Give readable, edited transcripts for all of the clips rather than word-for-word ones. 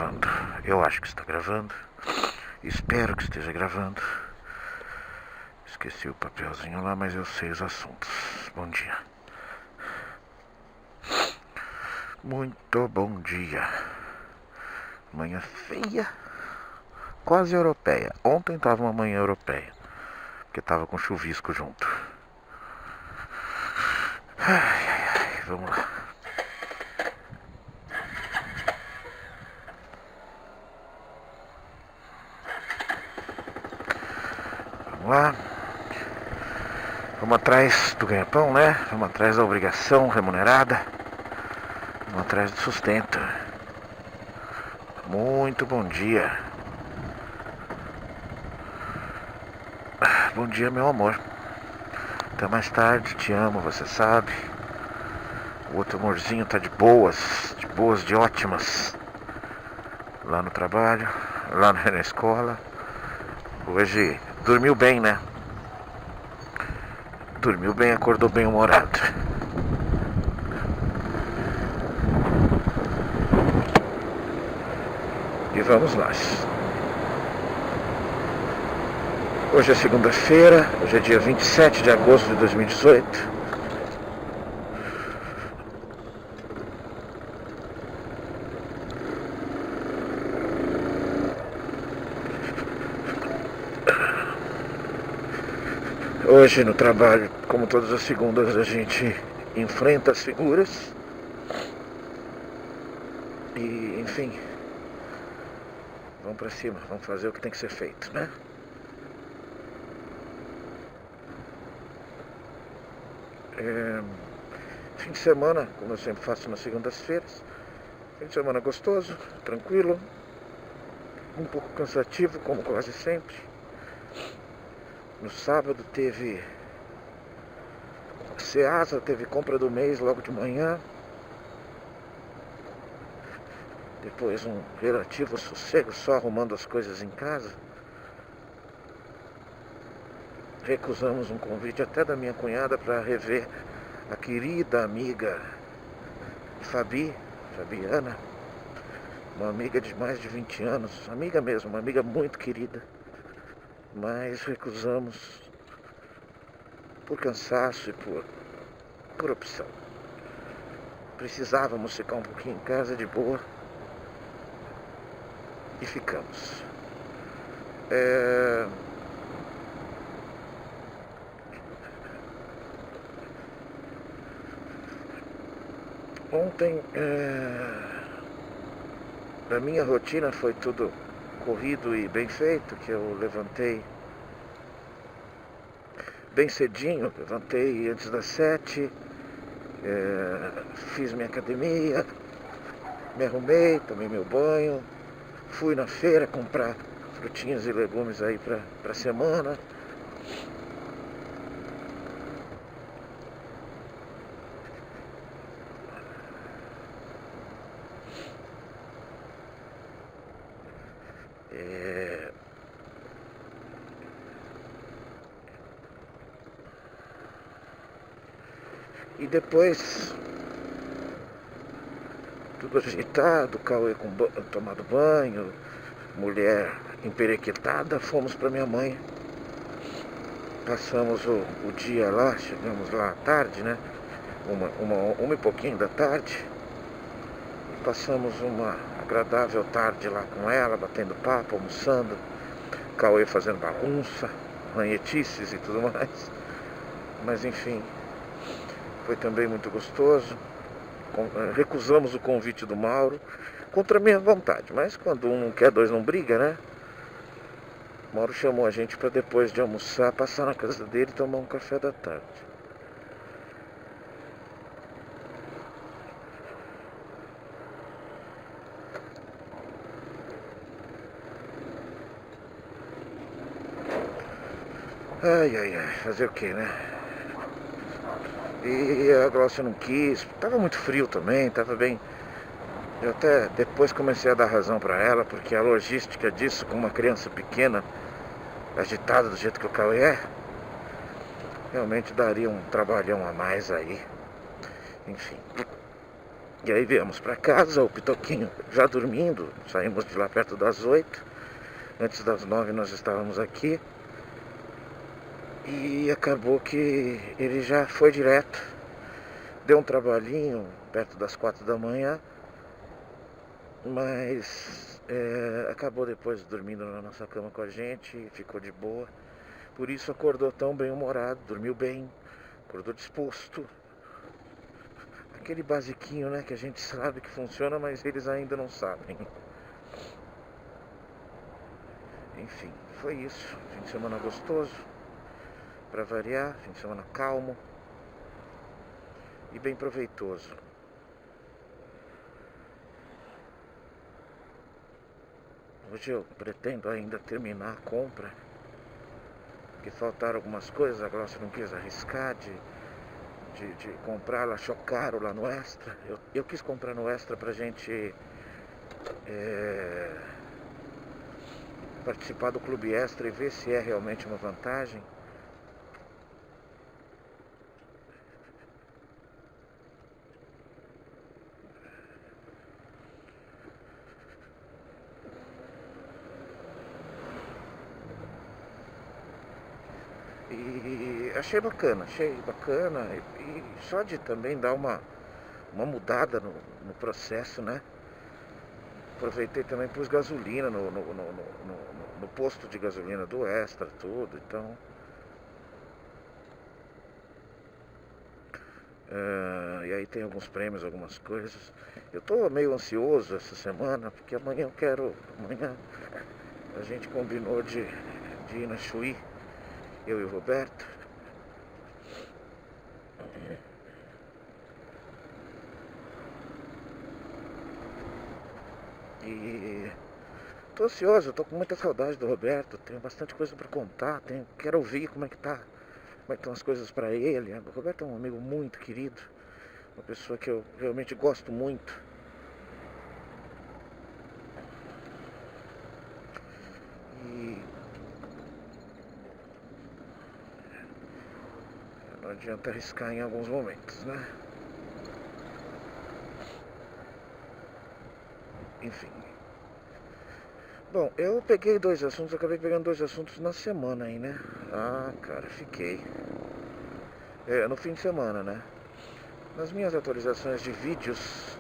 gravando. Eu acho que está gravando. Espero que esteja gravando. Esqueci o papelzinho lá, mas eu sei os assuntos. Bom dia. Muito bom dia. Manhã feia. Quase europeia. Ontem estava uma manhã europeia. Porque estava com chuvisco junto. Vamos lá. Vamos lá. Vamos atrás do ganha-pão, né? Vamos atrás da obrigação remunerada. Vamos atrás do sustento. Muito bom dia. Bom dia, meu amor. Até mais tarde, te amo, você sabe. O outro amorzinho tá de boas, de ótimas. Lá no trabalho, lá na escola. Hoje dormiu bem, né? Dormiu bem, acordou bem humorado. E vamos nós. Hoje é segunda-feira, hoje é dia 27 de agosto de 2018. Hoje no trabalho, como todas as segundas, a gente enfrenta as figuras. E, enfim, vamos pra cima, vamos fazer o que tem que ser feito, né? Fim de semana, como eu sempre faço nas segundas-feiras. Fim de semana gostoso, tranquilo. Um pouco cansativo, como quase sempre. No sábado teve Ceasa, teve compra do mês logo de manhã. Depois um relativo sossego, só arrumando as coisas em casa. Recusamos um convite até da minha cunhada para rever a querida amiga Fabiana, uma amiga de mais de 20 anos, amiga mesmo, uma amiga muito querida, mas recusamos por cansaço e por opção. Precisávamos ficar um pouquinho em casa de boa e ficamos. Ontem, a minha rotina foi tudo corrido e bem feito, que eu levantei bem cedinho, levantei antes das 7, fiz minha academia, me arrumei, tomei meu banho, fui na feira comprar frutinhas e legumes aí pra semana. E depois, tudo ajeitado, Cauê tomado banho, mulher emperequetada, fomos para minha mãe. Passamos o dia lá, chegamos lá à tarde, né? Uma e pouquinho da tarde. Passamos uma agradável tarde lá com ela, batendo papo, almoçando. Cauê fazendo bagunça, ranhetices e tudo mais. Mas enfim, foi também muito gostoso. Recusamos o convite do Mauro, contra a minha vontade. Mas quando um não quer, dois não briga, né? O Mauro chamou a gente para depois de almoçar, passar na casa dele e tomar um café da tarde. Ai, fazer o que, né? E a Glócia não quis, tava muito frio também, tava bem. Eu até depois comecei a dar razão pra ela, porque a logística disso com uma criança pequena, agitada do jeito que o Cauê é, realmente daria um trabalhão a mais aí. Enfim. E aí viemos pra casa, o Pitoquinho já dormindo, saímos de lá perto das 8. Antes das 9 nós estávamos aqui. E acabou que ele já foi direto. Deu um trabalhinho perto das 4 da manhã. Mas acabou depois dormindo na nossa cama com a gente, ficou de boa. Por isso acordou tão bem-humorado, dormiu bem, acordou disposto. Aquele basiquinho, né, que a gente sabe que funciona, mas eles ainda não sabem. Enfim, foi isso. Fim de semana gostoso, pra variar, fim de semana calmo e bem proveitoso. Hoje eu pretendo ainda terminar a compra, porque faltaram algumas coisas. A Glócia não quis arriscar de comprar, ela achou caro lá no Extra. Eu quis comprar no Extra pra gente participar do Clube Extra e ver se é realmente uma vantagem. E achei bacana. E só de também dar uma mudada no processo, né? Aproveitei também, pus gasolina no posto de gasolina do Extra, tudo, então. E aí tem alguns prêmios, algumas coisas. Eu tô meio ansioso essa semana, porque amanhã a gente combinou de ir na Chuí, eu e o Roberto. E tô ansioso, tô com muita saudade do Roberto, tenho bastante coisa pra contar, quero ouvir como é que estão as coisas pra ele. O Roberto é um amigo muito querido, uma pessoa que eu realmente gosto muito. E não adianta arriscar em alguns momentos, né? Enfim. Bom, eu peguei dois assuntos, acabei pegando dois assuntos na semana aí, né? Ah, cara, fiquei. No fim de semana, né? Nas minhas atualizações de vídeos,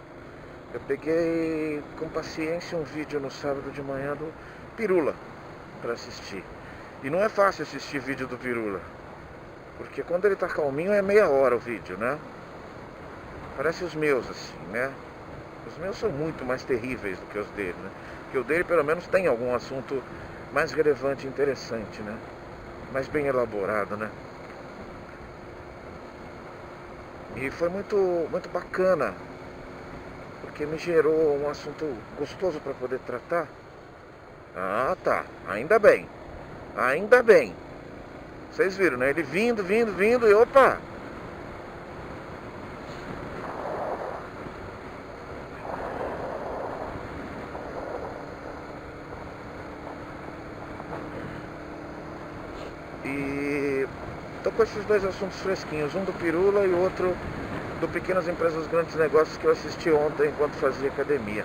eu peguei com paciência um vídeo no sábado de manhã do Pirula pra assistir. E não é fácil assistir vídeo do Pirula, porque quando ele tá calminho é meia hora o vídeo, né? Parece os meus, assim, né? Os meus são muito mais terríveis do que os dele, né? Porque o dele pelo menos tem algum assunto mais relevante e interessante, né? Mais bem elaborado, né? E foi muito, muito bacana, porque me gerou um assunto gostoso para poder tratar. Ah, tá. Ainda bem. Ainda bem. Vocês viram, né? Ele vindo e opa! E tô com esses dois assuntos fresquinhos, um do Pirula e outro do Pequenas Empresas Grandes Negócios, que eu assisti ontem enquanto fazia academia.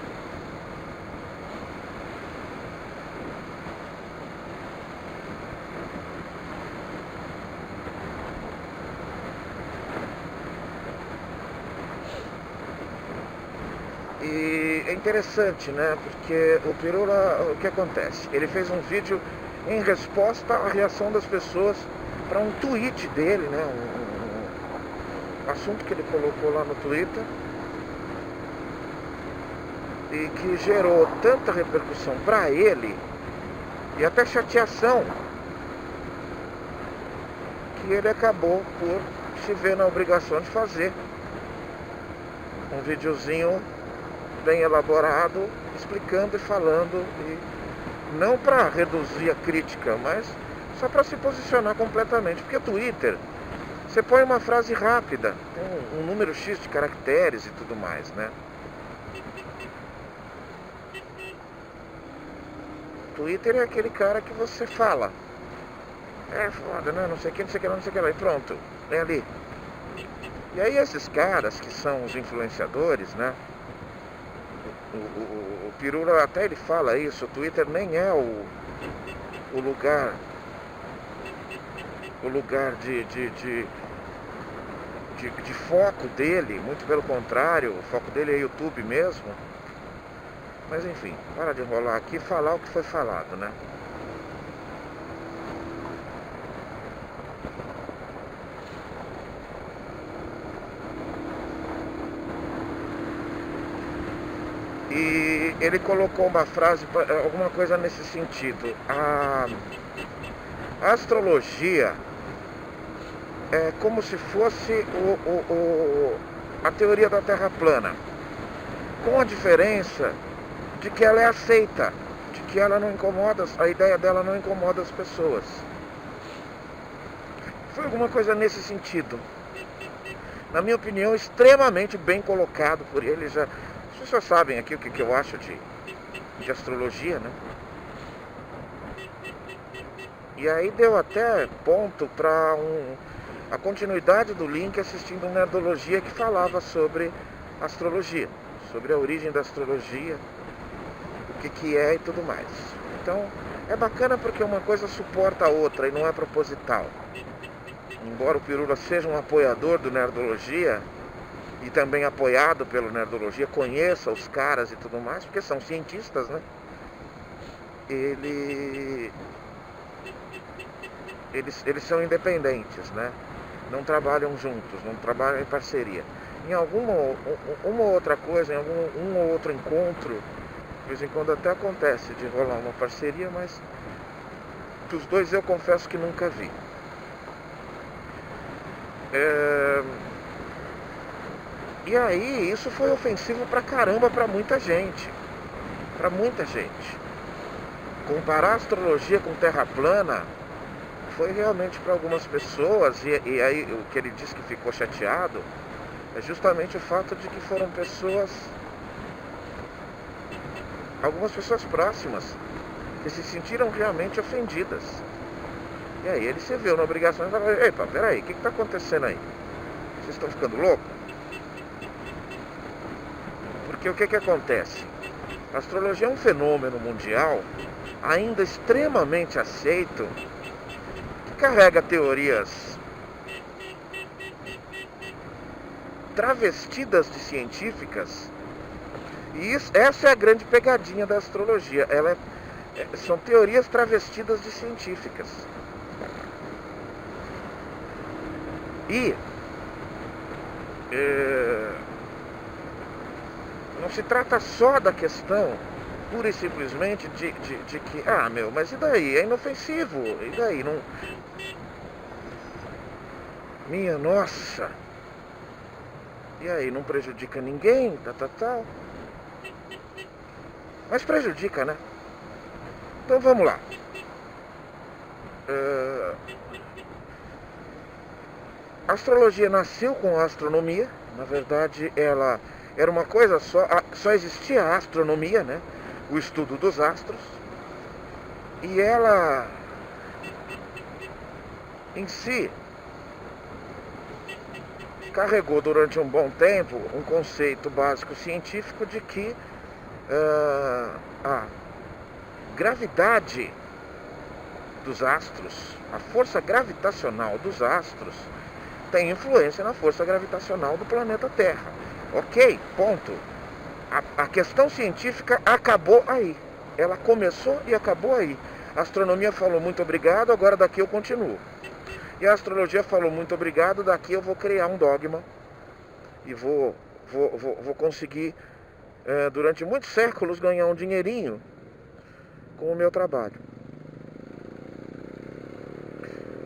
E é interessante, né? Porque o Pirula, o que acontece? Ele fez um vídeo em resposta à reação das pessoas para um tweet dele, né? Um assunto que ele colocou lá no Twitter e que gerou tanta repercussão para ele e até chateação, que ele acabou por se ver na obrigação de fazer um videozinho bem elaborado, explicando e falando, e não para reduzir a crítica, mas só para se posicionar completamente, porque o Twitter, você põe uma frase rápida, tem um número X de caracteres e tudo mais, né? Twitter é aquele cara que você fala, é foda, né? Não sei o que, não sei o que, não sei o que lá, e pronto, é ali. E aí esses caras que são os influenciadores, né? Pirula até ele fala isso, o Twitter nem é o lugar de foco dele, muito pelo contrário, o foco dele é YouTube mesmo. Mas enfim, para de enrolar aqui e falar o que foi falado, né? E ele colocou uma frase, alguma coisa nesse sentido. A astrologia é como se fosse a teoria da Terra plana, com a diferença de que ela é aceita, de que ela não incomoda, a ideia dela não incomoda as pessoas. Foi alguma coisa nesse sentido. Na minha opinião, extremamente bem colocado por ele. As pessoas sabem aqui o que eu acho de astrologia, né? E aí deu até ponto para a continuidade do link assistindo uma Nerdologia que falava sobre astrologia, sobre a origem da astrologia, o que é e tudo mais. Então é bacana porque uma coisa suporta a outra e não é proposital. Embora o Pirula seja um apoiador do Nerdologia e também apoiado pelo Nerdologia, conheça os caras e tudo mais, porque são cientistas, né? Eles são independentes, né? Não trabalham juntos, não trabalham em parceria. Em uma outra coisa, em um ou outro encontro, de vez em quando até acontece de rolar uma parceria, mas os dois eu confesso que nunca vi. E aí, isso foi ofensivo pra caramba pra muita gente. Pra muita gente. Comparar a astrologia com terra plana foi realmente para algumas pessoas, e aí o que ele disse que ficou chateado é justamente o fato de que foram algumas pessoas próximas, que se sentiram realmente ofendidas. E aí ele se viu na obrigação de falar: epa, peraí, o que está acontecendo aí? Vocês estão ficando loucos? Porque o que acontece? A astrologia é um fenômeno mundial ainda extremamente aceito, carrega teorias travestidas de científicas, e essa é a grande pegadinha da astrologia. São teorias travestidas de científicas. E não se trata só da questão pura e simplesmente de que, mas e daí? É inofensivo, e daí? Não... Minha nossa! E aí, não prejudica ninguém, tal. Mas prejudica, né? Então vamos lá. A astrologia nasceu com a astronomia. Na verdade, ela era uma coisa só existia a astronomia, né? O estudo dos astros, e ela em si carregou durante um bom tempo um conceito básico científico de que a gravidade dos astros, a força gravitacional dos astros, tem influência na força gravitacional do planeta Terra. Ok, ponto. A questão científica acabou aí. Ela começou e acabou aí. A astronomia falou muito obrigado, agora daqui eu continuo. E a astrologia falou muito obrigado, daqui eu vou criar um dogma. E vou conseguir, durante muitos séculos, ganhar um dinheirinho com o meu trabalho.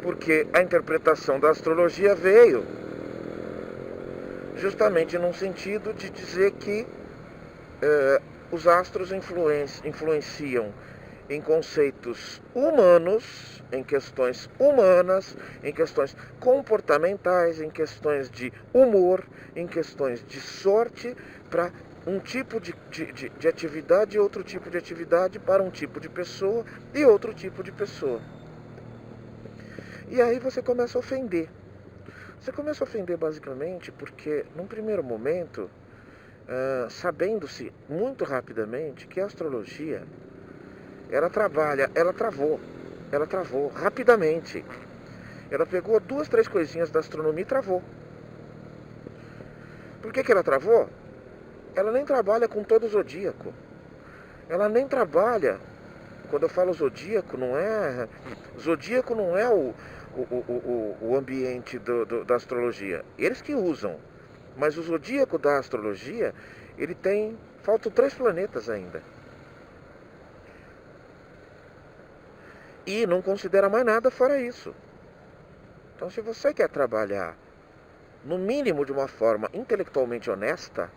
Porque a interpretação da astrologia veio justamente num sentido de dizer que os astros influenciam em conceitos humanos, em questões humanas, em questões comportamentais, em questões de humor, em questões de sorte, para um tipo de atividade e outro tipo de atividade, para um tipo de pessoa e outro tipo de pessoa. E aí você começa a ofender. Você começa a ofender basicamente porque, num primeiro momento, sabendo-se muito rapidamente que a astrologia, ela travou rapidamente. Ela pegou 2, 3 coisinhas da astronomia e travou. Por que ela travou? Ela nem trabalha com todo o zodíaco. Ela nem trabalha, quando eu falo zodíaco, não é. Zodíaco não é o ambiente da astrologia. Eles que usam. Mas o zodíaco da astrologia, ele tem. Faltam 3 planetas ainda. E não considera mais nada fora isso. Então, se você quer trabalhar, no mínimo de uma forma intelectualmente honesta,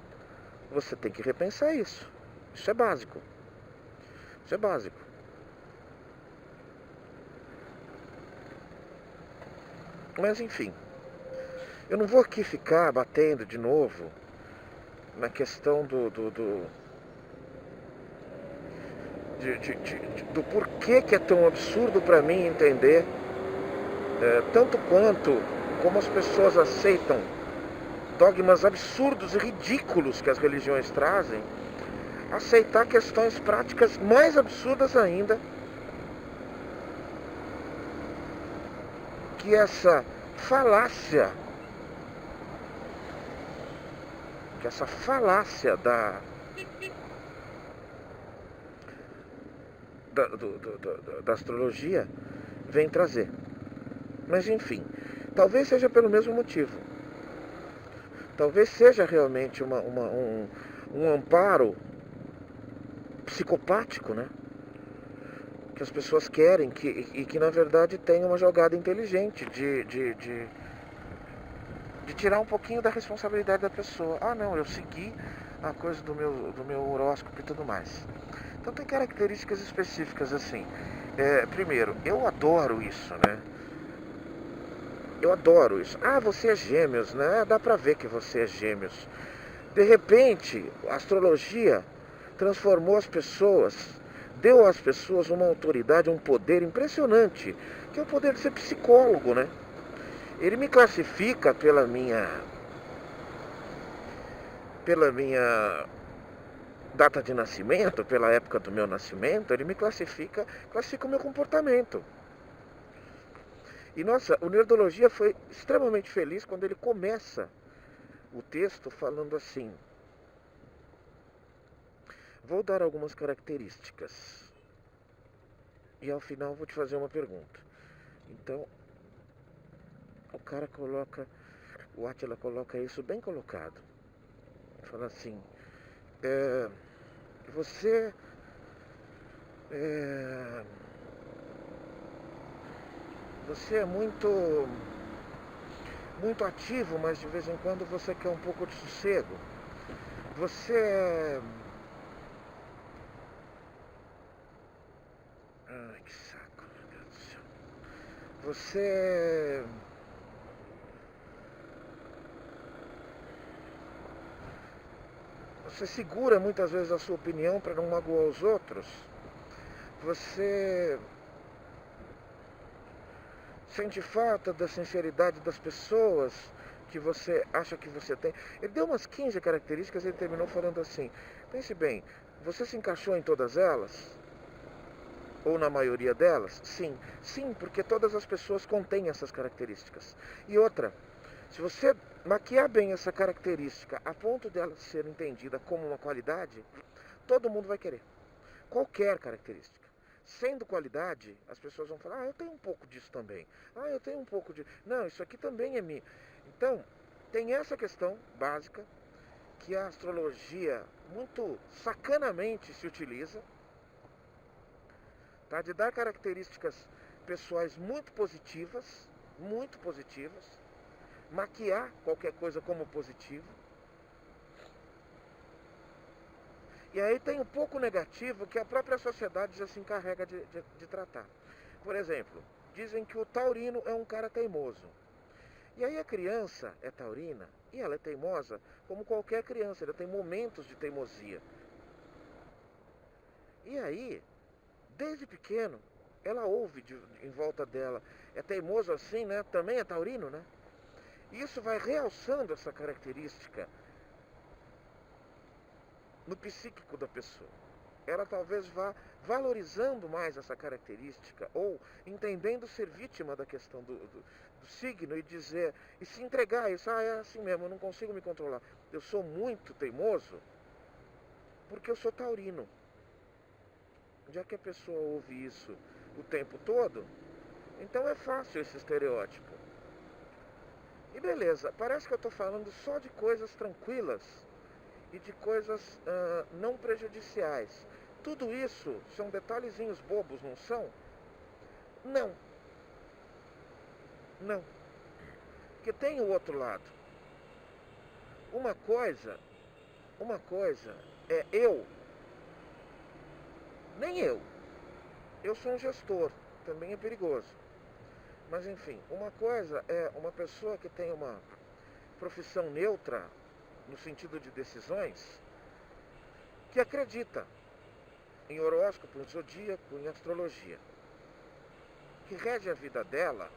você tem que repensar isso. Isso é básico. Isso é básico. Mas, enfim, eu não vou aqui ficar batendo de novo na questão do porquê que é tão absurdo para mim entender, tanto quanto como as pessoas aceitam dogmas absurdos e ridículos que as religiões trazem, aceitar questões práticas mais absurdas ainda, que essa falácia da astrologia vem trazer. Mas enfim, talvez seja pelo mesmo motivo. Talvez seja realmente um amparo psicopático, né? Que as pessoas querem e que na verdade tem uma jogada inteligente de tirar um pouquinho da responsabilidade da pessoa. Ah, não, eu segui a coisa do meu horóscopo e tudo mais. Então tem características específicas assim. Primeiro, eu adoro isso, né? Eu adoro isso. Ah, você é gêmeos, né? Dá pra ver que você é gêmeos. De repente, a astrologia transformou as pessoas, deu às pessoas uma autoridade, um poder impressionante, que é o poder de ser psicólogo, né? Ele me classifica pela minha data de nascimento, pela época do meu nascimento, ele me classifica o meu comportamento. E nossa, o Nerdologia foi extremamente feliz quando ele começa o texto falando assim: vou dar algumas características e ao final vou te fazer uma pergunta. Então, o Átila coloca isso bem colocado. Fala assim: você é muito ativo, mas de vez em quando você quer um pouco de sossego. Você é... Ai, que saco, meu Deus do céu. Você segura muitas vezes a sua opinião para não magoar os outros. Você sente falta da sinceridade das pessoas que você acha que você tem. Ele deu umas 15 características e ele terminou falando assim: pense bem, você se encaixou em todas elas? Ou na maioria delas? Sim. Sim, porque todas as pessoas contêm essas características. E outra, se você maquiar bem essa característica a ponto dela ser entendida como uma qualidade, todo mundo vai querer. Qualquer característica. Sendo qualidade, as pessoas vão falar: ah, eu tenho um pouco disso também. Ah, eu tenho um pouco de... Não, isso aqui também é mim. Então, tem essa questão básica que a astrologia muito sacanamente se utiliza, tá? De dar características pessoais muito positivas, maquiar qualquer coisa como positivo. E aí tem um pouco negativo que a própria sociedade já se encarrega de tratar. Por exemplo, dizem que o taurino é um cara teimoso. E aí a criança é taurina e ela é teimosa como qualquer criança, ela tem momentos de teimosia. E aí, desde pequeno, ela ouve em volta dela: é teimoso assim, né? Também é taurino, né? E isso vai realçando essa característica no psíquico da pessoa. Ela talvez vá valorizando mais essa característica ou entendendo ser vítima da questão do signo e se entregar a isso. É assim mesmo, eu não consigo me controlar. Eu sou muito teimoso porque eu sou taurino. Já que a pessoa ouve isso o tempo todo, então é fácil esse estereótipo. E beleza, parece que eu estou falando só de coisas tranquilas e de coisas não prejudiciais. Tudo isso são detalhezinhos bobos, não são? Não. Não. Porque tem o outro lado. Uma coisa é nem eu sou um gestor, também é perigoso. Mas enfim, uma coisa é uma pessoa que tem uma profissão neutra, no sentido de decisões, que acredita em horóscopo, em zodíaco, em astrologia, que rege a vida dela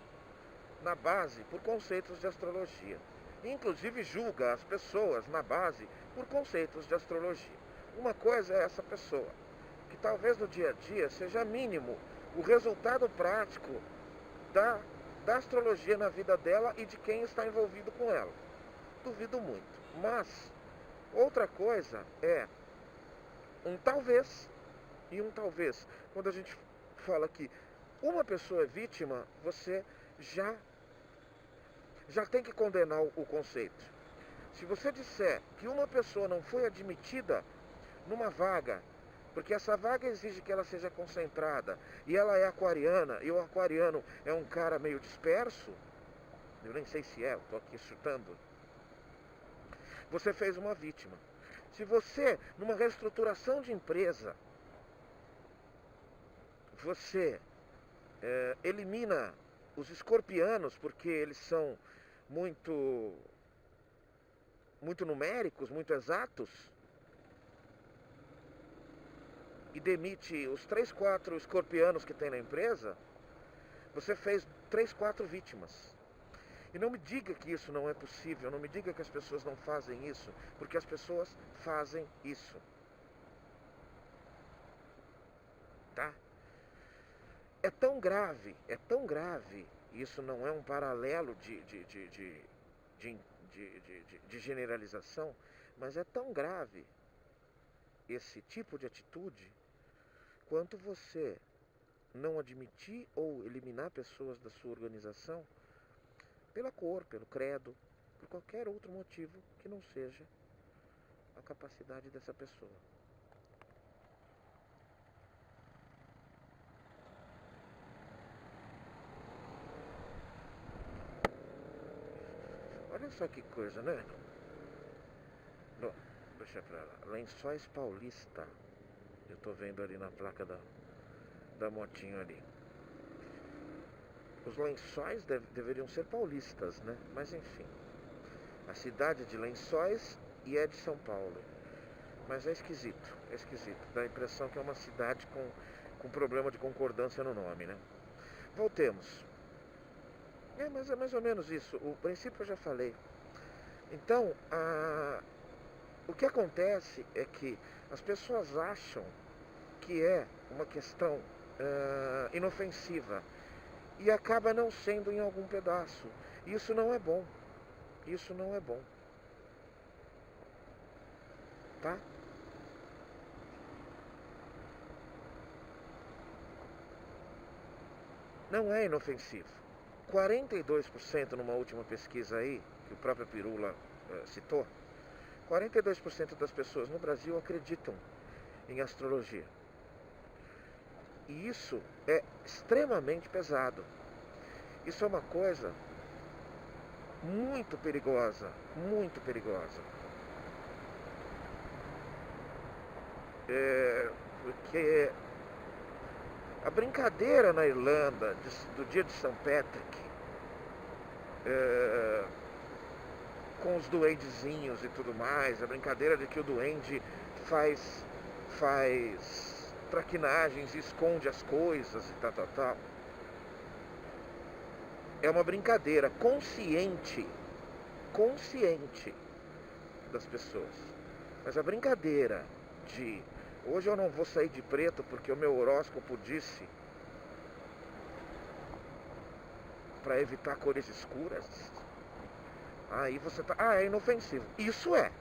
na base por conceitos de astrologia. Inclusive julga as pessoas na base por conceitos de astrologia. Uma coisa é essa pessoa, que talvez no dia a dia seja mínimo o resultado prático da astrologia na vida dela e de quem está envolvido com ela. Duvido muito. Mas outra coisa é um talvez e um talvez. Quando a gente fala que uma pessoa é vítima, você já tem que condenar o conceito. Se você disser que uma pessoa não foi admitida numa vaga, porque essa vaga exige que ela seja concentrada, e ela é aquariana, e o aquariano é um cara meio disperso, eu nem sei se é, eu estou aqui chutando, você fez uma vítima. Se você, numa reestruturação de empresa, você elimina os escorpianos, porque eles são muito numéricos, muito exatos, e demite os 3, 4 escorpianos que tem na empresa, você fez 3, 4 vítimas. E não me diga que isso não é possível, não me diga que as pessoas não fazem isso, porque as pessoas fazem isso. Tá? É tão grave, isso não é um paralelo de generalização, mas é tão grave esse tipo de atitude quanto você não admitir ou eliminar pessoas da sua organização pela cor, pelo credo, por qualquer outro motivo que não seja a capacidade dessa pessoa. Olha só que coisa, né? Não, deixa pra lá. Lençóis Paulista. Eu tô vendo ali na placa da motinho ali. Os lençóis deveriam ser paulistas, né? Mas enfim. A cidade de Lençóis e é de São Paulo. Mas é esquisito. Dá a impressão que é uma cidade com problema de concordância no nome, né? Voltemos. Mas é mais ou menos isso. O princípio eu já falei. Então, o que acontece é que as pessoas acham que é uma questão inofensiva e acaba não sendo em algum pedaço. Isso não é bom. Tá? Não é inofensivo. 42% numa última pesquisa aí, que o próprio Pirula citou, 42% das pessoas no Brasil acreditam em astrologia. E isso é extremamente pesado. Isso é uma coisa muito perigosa, muito perigosa. Porque a brincadeira na Irlanda do dia de St. Patrick, com os duendezinhos e tudo mais, a brincadeira de que o duende faz traquinagens e esconde as coisas e tal. É uma brincadeira consciente das pessoas. Mas a brincadeira de hoje eu não vou sair de preto porque o meu horóscopo disse, para evitar cores escuras, aí você tá, é inofensivo. Isso é.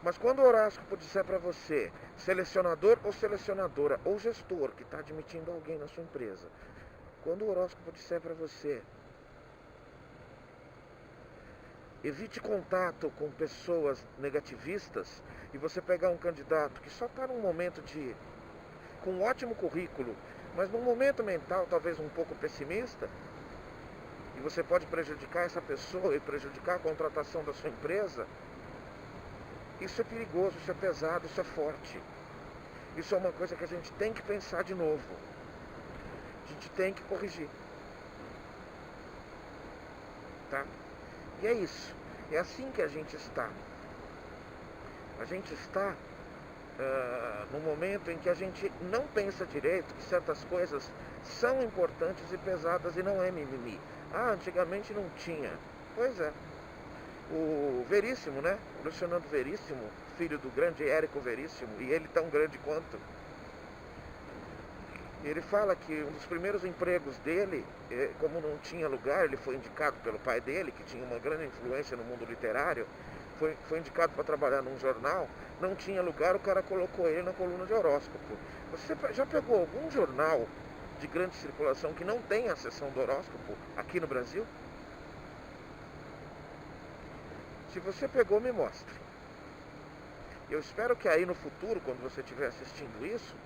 Mas quando o horóscopo disser para você, selecionador ou selecionadora, ou gestor que está admitindo alguém na sua empresa, quando o horóscopo disser para você, evite contato com pessoas negativistas, e você pegar um candidato que só está num momento com um ótimo currículo, mas num momento mental talvez um pouco pessimista, e você pode prejudicar essa pessoa e prejudicar a contratação da sua empresa, isso é perigoso, isso é pesado, isso é forte. Isso é uma coisa que a gente tem que pensar de novo. A gente tem que corrigir. Tá? E é isso. É assim que a gente está. A gente está no momento em que a gente não pensa direito que certas coisas são importantes e pesadas e não é mimimi. Antigamente não tinha. Pois é. O Veríssimo, né? O Luciano Veríssimo, filho do grande Érico Veríssimo, e ele tão grande quanto. Ele fala que um dos primeiros empregos dele, como não tinha lugar, ele foi indicado pelo pai dele, que tinha uma grande influência no mundo literário, foi indicado para trabalhar num jornal, não tinha lugar, o cara colocou ele na coluna de horóscopo. Você já pegou algum jornal de grande circulação que não tem a seção do horóscopo aqui no Brasil? Se você pegou, me mostre. Eu espero que aí no futuro, quando você estiver assistindo isso,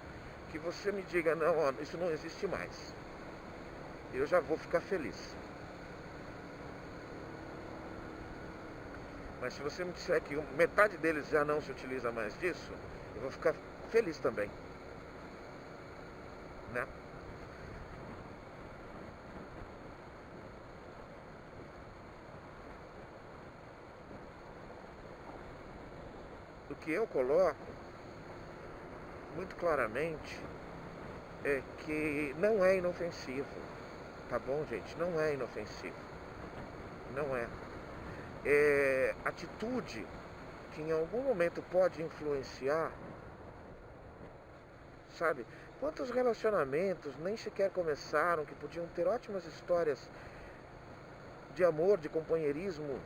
que você me diga, não, ó, isso não existe mais. Eu já vou ficar feliz. Mas se você me disser que metade deles já não se utiliza mais disso, eu vou ficar feliz também. Né? O que eu coloco muito claramente é que não é inofensivo, tá bom, gente? Não é inofensivo, não é. É atitude que em algum momento pode influenciar, sabe? Quantos relacionamentos nem sequer começaram, que podiam ter ótimas histórias de amor, de companheirismo,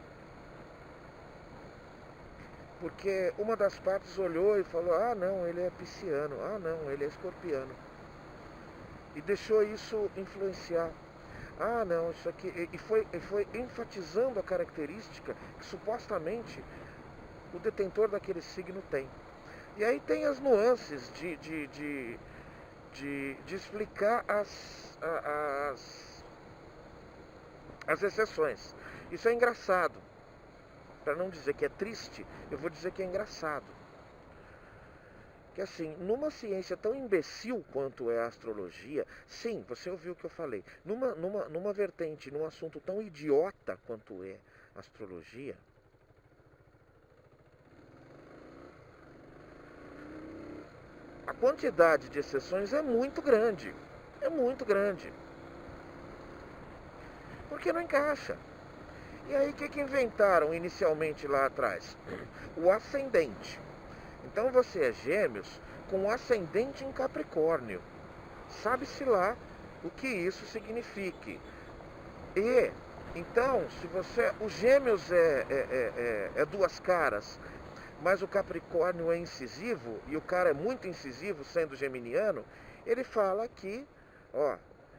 porque uma das partes olhou e falou, não, ele é pisciano, não, ele é escorpiano. E deixou isso influenciar. Não, isso aqui... E foi enfatizando a característica que supostamente o detentor daquele signo tem. E aí tem as nuances de explicar as exceções. Isso é engraçado. Para não dizer que é triste, eu vou dizer que é engraçado. Que assim, numa ciência tão imbecil quanto é a astrologia, sim, você ouviu o que eu falei, numa vertente, num assunto tão idiota quanto é a astrologia, a quantidade de exceções é muito grande. É muito grande. Porque não encaixa. E aí o que inventaram inicialmente lá atrás? O ascendente. Então você é Gêmeos com ascendente em Capricórnio. Sabe-se lá o que isso signifique. E então, se você... O Gêmeos é duas caras, mas o Capricórnio é incisivo, e o cara é muito incisivo, sendo geminiano, ele fala que,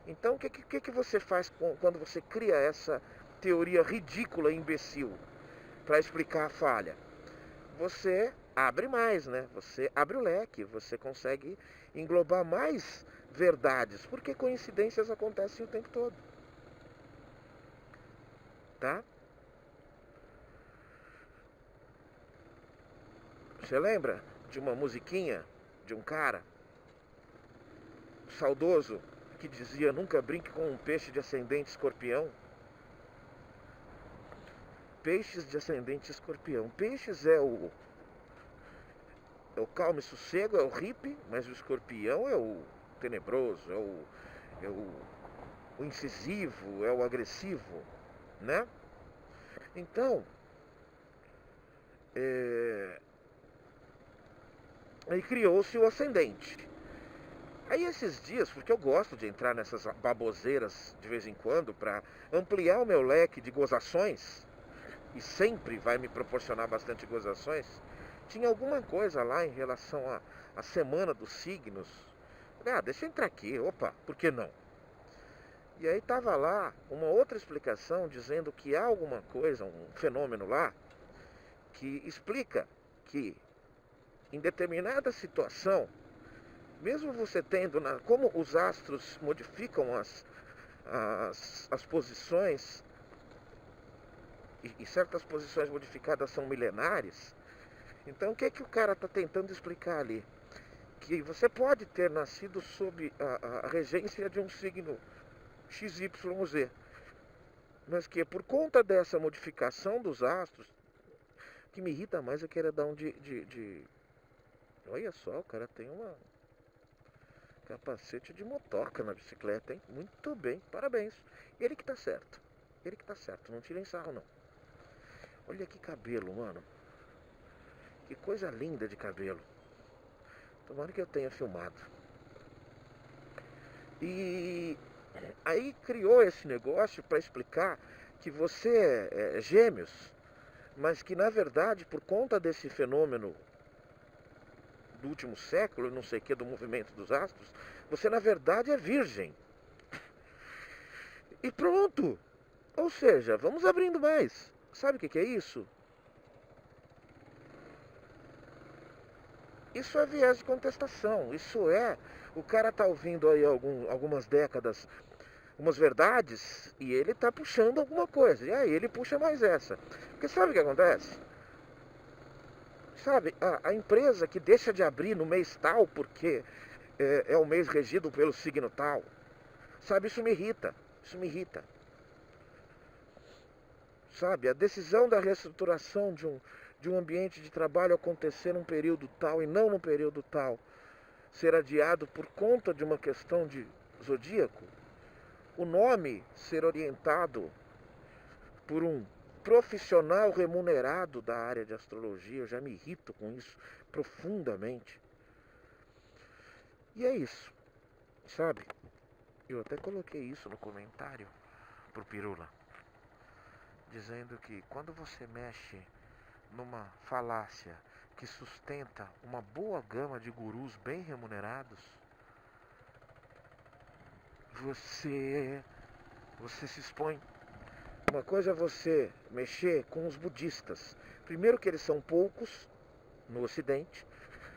então o que você faz quando você cria essa teoria ridícula e imbecil para explicar a falha? Você abre mais, né? Você abre o leque, você consegue englobar mais verdades, porque coincidências acontecem o tempo todo. Tá? Você lembra de uma musiquinha de um cara saudoso que dizia: nunca brinque com um peixe de ascendente escorpião? Peixes de ascendente escorpião. Peixes é o calmo e sossego, é o hippie, mas o escorpião é o tenebroso, é o incisivo, é o agressivo, né? Então, Aí criou-se o ascendente. Aí esses dias, porque eu gosto de entrar nessas baboseiras de vez em quando para ampliar o meu leque de gozações, e sempre vai me proporcionar bastante gozações, tinha alguma coisa lá em relação à semana dos signos. Falei, deixa eu entrar aqui, opa, por que não? E aí tava lá uma outra explicação dizendo que há alguma coisa, um fenômeno lá, que explica que em determinada situação, mesmo você tendo, como os astros modificam as posições, e certas posições modificadas são milenares, então o que o cara está tentando explicar ali? Que você pode ter nascido sob a regência de um signo XYZ, mas que por conta dessa modificação dos astros, o que me irrita mais é que era dar um Olha só, o cara tem uma capacete de motoca na bicicleta, hein? Muito bem, parabéns. Ele que tá certo. Ele que tá certo, não tirem sarro não. Olha que cabelo, mano. Que coisa linda de cabelo. Tomara que eu tenha filmado. E aí criou esse negócio para explicar que você é gêmeos, mas que na verdade, por conta desse fenômeno do último século, não sei o que, do movimento dos astros, você na verdade é virgem. E pronto. Ou seja, vamos abrindo mais. Sabe o que é isso? Isso é viés de contestação. Isso é, o cara tá ouvindo aí algumas décadas umas verdades e ele tá puxando alguma coisa. E aí ele puxa mais essa. Porque sabe o que acontece? Sabe, a empresa que deixa de abrir no mês tal porque é o mês regido pelo signo tal. Sabe, isso me irrita. Isso me irrita. Sabe, a decisão da reestruturação de um ambiente de trabalho acontecer num período tal e não num período tal, ser adiado por conta de uma questão de zodíaco, o nome ser orientado por um profissional remunerado da área de astrologia, eu já me irrito com isso profundamente. E é isso, sabe? Eu até coloquei isso no comentário pro Pirula, dizendo que quando você mexe numa falácia que sustenta uma boa gama de gurus bem remunerados, você se expõe. Uma coisa é você mexer com os budistas. Primeiro que eles são poucos no Ocidente.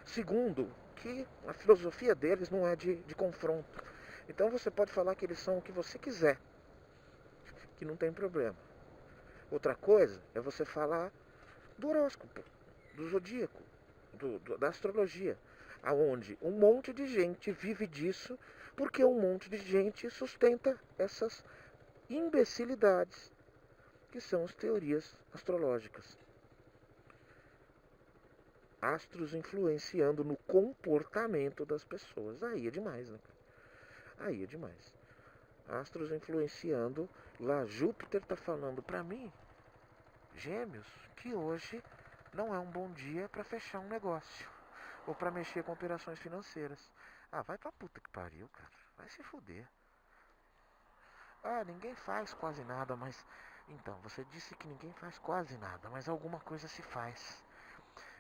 Segundo, que a filosofia deles não é de confronto. Então você pode falar que eles são o que você quiser, que não tem problema. Outra coisa é você falar do horóscopo, do zodíaco, da astrologia, aonde um monte de gente vive disso, porque um monte de gente sustenta essas imbecilidades que são as teorias astrológicas. Astros influenciando no comportamento das pessoas. Aí é demais, né? Aí é demais. Astros influenciando. Lá Júpiter tá falando pra mim, Gêmeos, que hoje não é um bom dia para fechar um negócio ou para mexer com operações financeiras. Vai pra puta que pariu, cara. Vai se fuder. Ninguém faz quase nada, mas... Então, você disse que ninguém faz quase nada, mas alguma coisa se faz.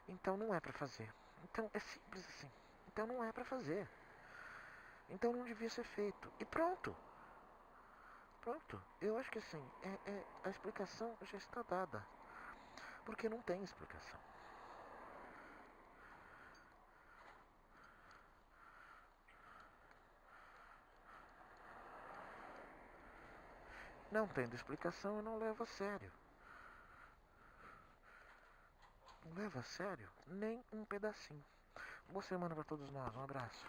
Então não é pra fazer. Então é simples assim. Então não é pra fazer. Então não devia ser feito. E pronto. Pronto. Eu acho que assim, a explicação já está dada. Porque não tem explicação. Não tendo explicação, eu não levo a sério. Não levo a sério nem um pedacinho. Boa semana pra todos nós. Um abraço.